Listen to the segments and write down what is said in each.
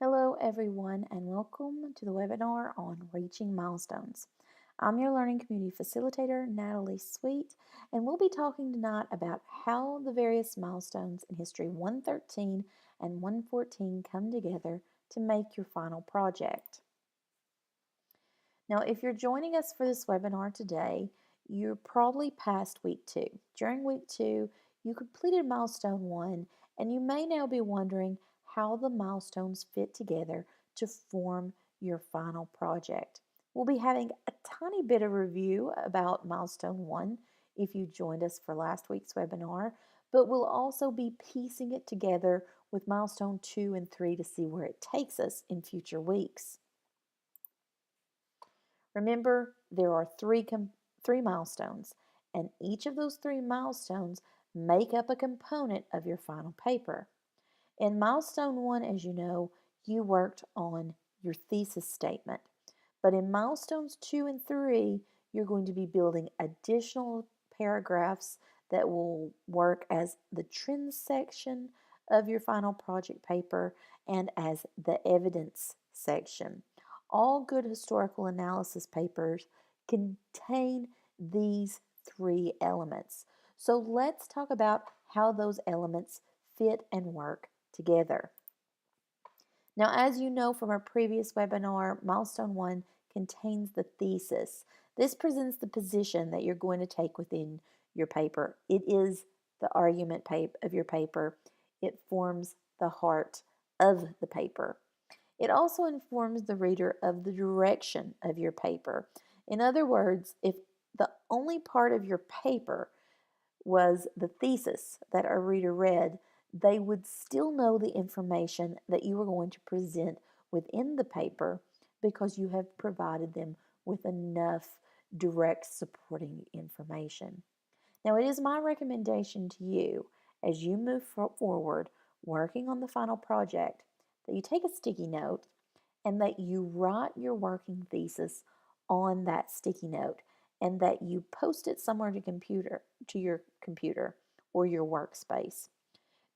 Hello, everyone, and welcome to the webinar on Reaching Milestones. I'm your Learning Community Facilitator, Natalie Sweet, and we'll be talking tonight about how the various milestones in History 113 and 114 come together to make your final project. Now, if you're joining us for this webinar today, you're probably past week 2. During week 2, you completed milestone 1, and you may now be wondering how the milestones fit together to form your final project. We'll be having a tiny bit of review about milestone 1 if you joined us for last week's webinar, but we'll also be piecing it together with milestone 2 and 3 to see where it takes us in future weeks. Remember, there are three milestones, and each of those 3 milestones make up a component of your final paper. In milestone 1, as you know, you worked on your thesis statement. But in milestones 2 and 3, you're going to be building additional paragraphs that will work as the trends section of your final project paper and as the evidence section. All good historical analysis papers contain these 3 elements. So let's talk about how those elements fit and work together. Now, as you know from our previous webinar, Milestone 1 contains the thesis. This presents the position that you're going to take within your paper. It is the argument of your paper. It forms the heart of the paper. It also informs the reader of the direction of your paper. In other words, if the only part of your paper was the thesis that our reader read, they would still know the information that you were going to present within the paper because you have provided them with enough direct supporting information. Now, it is my recommendation to you as you move forward working on the final project that you take a sticky note and that you write your working thesis on that sticky note and that you post it somewhere to your computer or your workspace.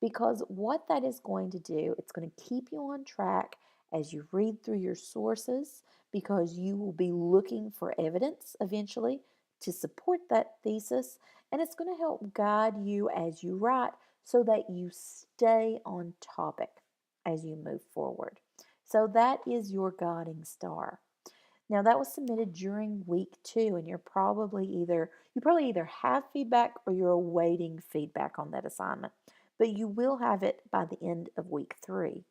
Because what that is going to do, it's going to keep you on track as you read through your sources because you will be looking for evidence eventually to support that thesis, and it's going to help guide you as you write so that you stay on topic as you move forward. So that is your guiding star. Now that was submitted during week 2, and you probably either have feedback or you're awaiting feedback on that assignment, but you will have it by the end of week 3.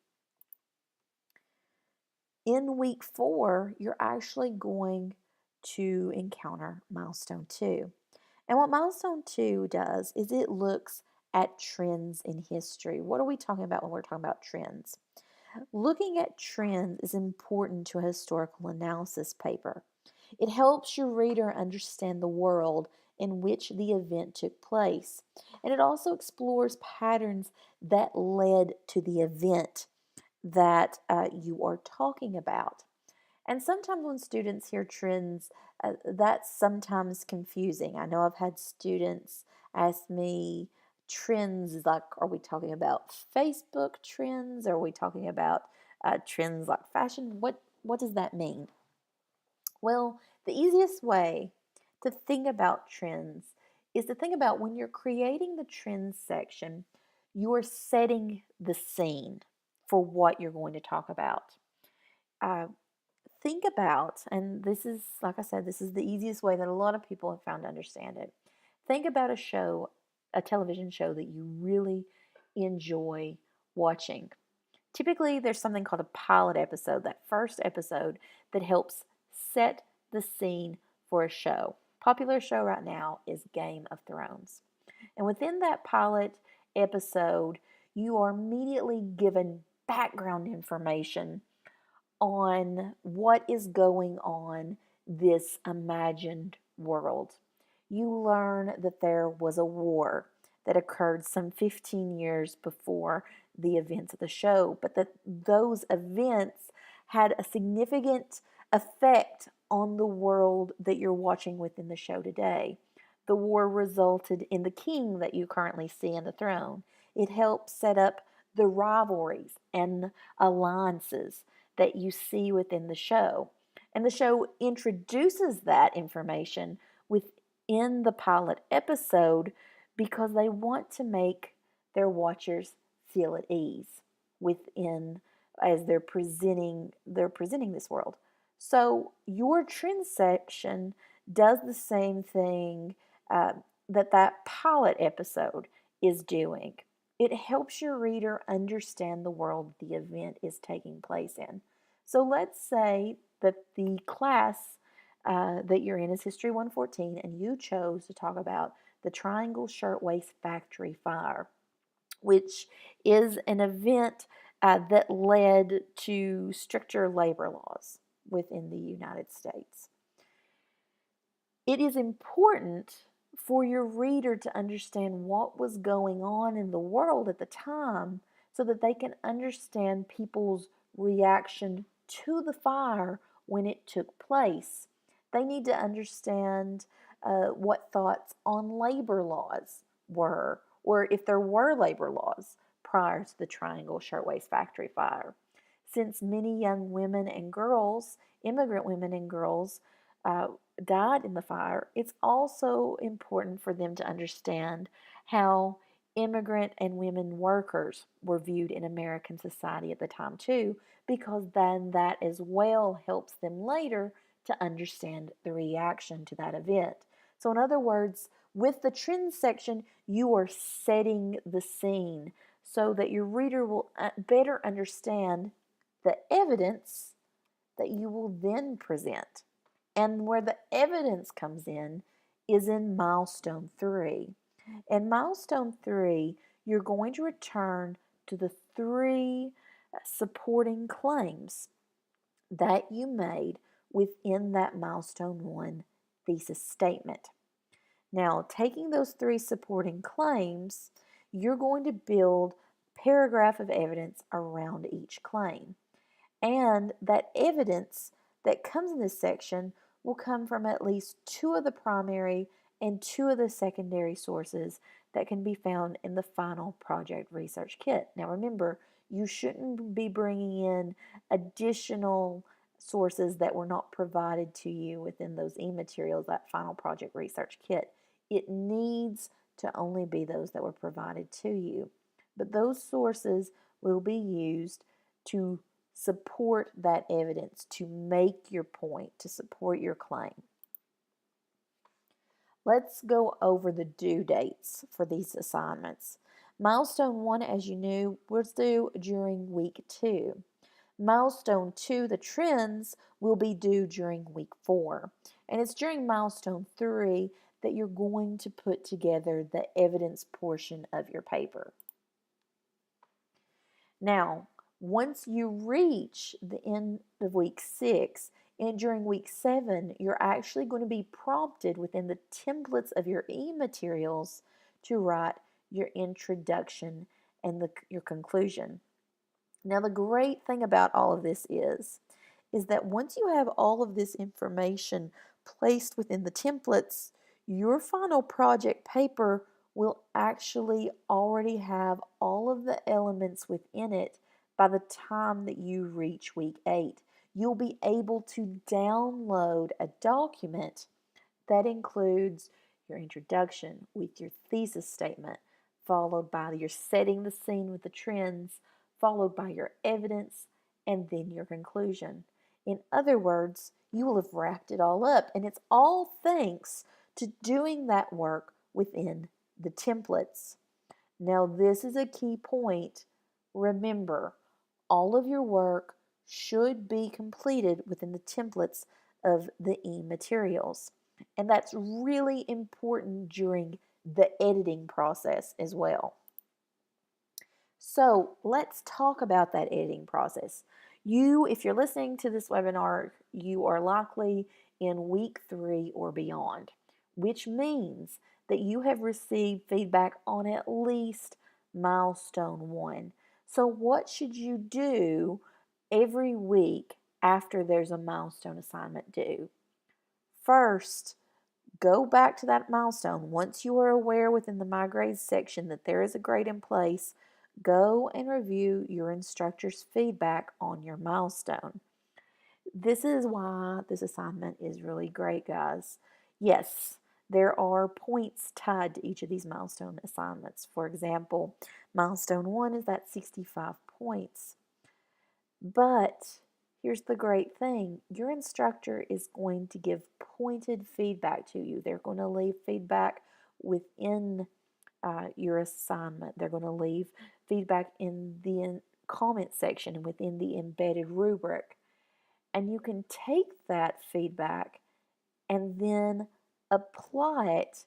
In week 4, you're actually going to encounter milestone 2. And what milestone 2 does is it looks at trends in history. What are we talking about when we're talking about trends? Looking at trends is important to a historical analysis paper. It helps your reader understand the world in which the event took place, and it also explores patterns that led to the event that you are talking about. And sometimes when students hear trends, that's sometimes confusing. I know I've had students ask me, trends like, are we talking about Facebook trends? Are we talking about trends like fashion? What does that mean? Well, the easiest way to think about trends is to think about when you're creating the trends section, you're setting the scene for what you're going to talk about. Uh, think about, and this is, like I said, this is the easiest way that a lot of people have found to understand it. Think about a television show that you really enjoy watching. Typically, there's something called a pilot episode, that first episode that helps set the scene for a show. Popular show right now is Game of Thrones. And within that pilot episode, you are immediately given background information on what is going on this imagined world. You learn that there was a war that occurred some 15 years before the events of the show, but that those events had a significant effect on the world that you're watching within the show today. The war resulted in the king that you currently see on the throne. It helped set up the rivalries and alliances that you see within the show. And the show introduces that information within the pilot episode because they want to make their watchers feel at ease within as they're presenting this world. So your trend section does the same thing uh, that pilot episode is doing. It helps your reader understand the world the event is taking place in. So let's say that the class that you're in is History 114, and you chose to talk about the Triangle Shirtwaist Factory Fire, which is an event that led to stricter labor laws within the United States. It is important for your reader to understand what was going on in the world at the time so that they can understand people's reaction to the fire when it took place. They need to understand what thoughts on labor laws were, or if there were labor laws prior to the Triangle Shirtwaist Factory fire. Since many young women and girls, immigrant women and girls, uh, died in the fire, it's also important for them to understand how immigrant and women workers were viewed in American society at the time, too, because then that as well helps them later to understand the reaction to that event. So, in other words, with the trends section, you are setting the scene so that your reader will better understand the evidence that you will then present. And where the evidence comes in is in milestone 3. In milestone 3, you're going to return to the 3 supporting claims that you made within that milestone 1 thesis statement. Now, taking those 3 supporting claims, you're going to build a paragraph of evidence around each claim. And that evidence that comes in this section will come from at least 2 of the primary and 2 of the secondary sources that can be found in the final project research kit. Now remember, you shouldn't be bringing in additional sources that were not provided to you within those e-materials, that final project research kit. It needs to only be those that were provided to you. But those sources will be used to support that evidence, to make your point, to support your claim. Let's go over the due dates for these assignments. Milestone 1, as you knew, was due during week 2. Milestone 2, the trends, will be due during week 4. And it's during milestone 3 that you're going to put together the evidence portion of your paper. Now, once you reach the end of week 6, and during week 7, you're actually going to be prompted within the templates of your e-materials to write your introduction and your conclusion. Now, the great thing about all of this is that once you have all of this information placed within the templates, your final project paper will actually already have all of the elements within it by the time that you reach week 8. You'll be able to download a document that includes your introduction with your thesis statement, followed by your setting the scene with the trends, followed by your evidence, and then your conclusion. In other words, you will have wrapped it all up, and it's all thanks to doing that work within the templates. Now, this is a key point. Remember, all of your work should be completed within the templates of the e-materials. And that's really important during the editing process as well. So let's talk about that editing process. If you're listening to this webinar, you are likely in week 3 or beyond, which means that you have received feedback on at least milestone 1. So what should you do every week after there's a milestone assignment due? First, go back to that milestone. Once you are aware within the My Grades section that there is a grade in place, Go and review your instructor's feedback on your milestone. This is why this assignment is really great, guys. Yes, there are points tied to each of these milestone assignments. For example, milestone 1 is that 65 points. But here's the great thing, your instructor is going to give pointed feedback to you. They're going to leave feedback within your assignment. They're going to leave feedback in the comment section and within the embedded rubric. And you can take that feedback and then apply it.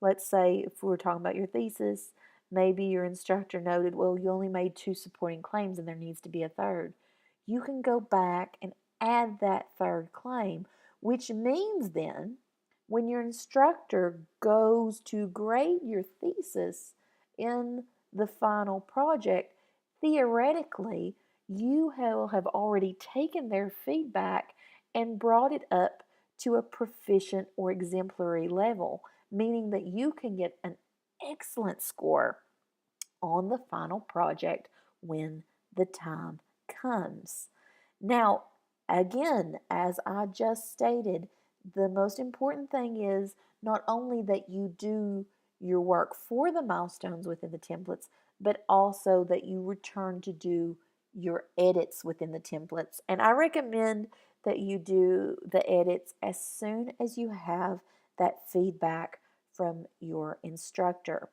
Let's say if we were talking about your thesis, maybe your instructor noted, well, you only made 2 supporting claims and there needs to be a third. You can go back and add that third claim, which means then when your instructor goes to grade your thesis in the final project, theoretically, you have already taken their feedback and brought it up to a proficient or exemplary level, meaning that you can get an excellent score on the final project when the time comes. Now, again, as I just stated, the most important thing is not only that you do your work for the milestones within the templates, but also that you return to do your edits within the templates. And I recommend that you do the edits as soon as you have that feedback from your instructor.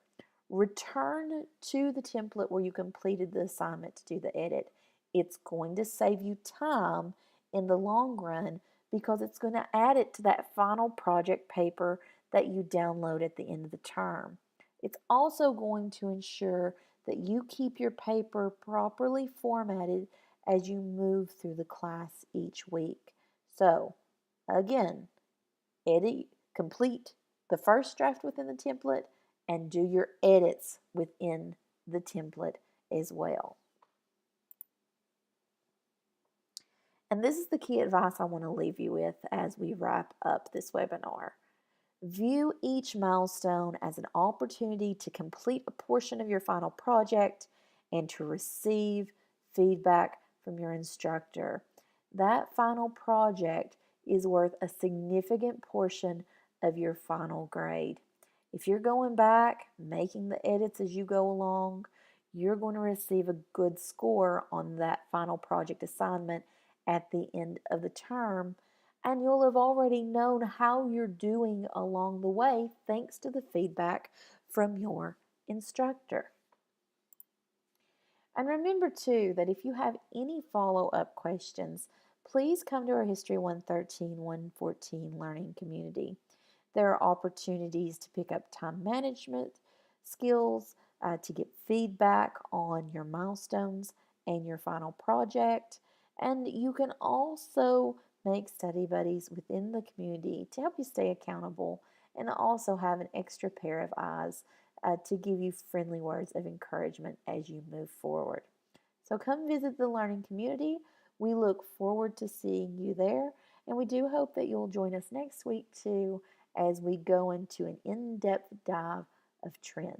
Return to the template where you completed the assignment to do the edit. It's going to save you time in the long run because it's going to add it to that final project paper that you download at the end of the term. It's also going to ensure that you keep your paper properly formatted as you move through the class each week. So, again, complete the first draft within the template and do your edits within the template as well. And this is the key advice I want to leave you with as we wrap up this webinar. View each milestone as an opportunity to complete a portion of your final project and to receive feedback from your instructor. That final project is worth a significant portion of your final grade. If you're going back, making the edits as you go along, you're going to receive a good score on that final project assignment at the end of the term, and you'll have already known how you're doing along the way thanks to the feedback from your instructor. And remember too that if you have any follow-up questions, please come to our History 113, 114 learning community. There are opportunities to pick up time management skills, to get feedback on your milestones and your final project. And you can also make study buddies within the community to help you stay accountable and also have an extra pair of eyes to give you friendly words of encouragement as you move forward. So come visit the learning community. We look forward to seeing you there, and we do hope that you'll join us next week too as we go into an in-depth dive of trends.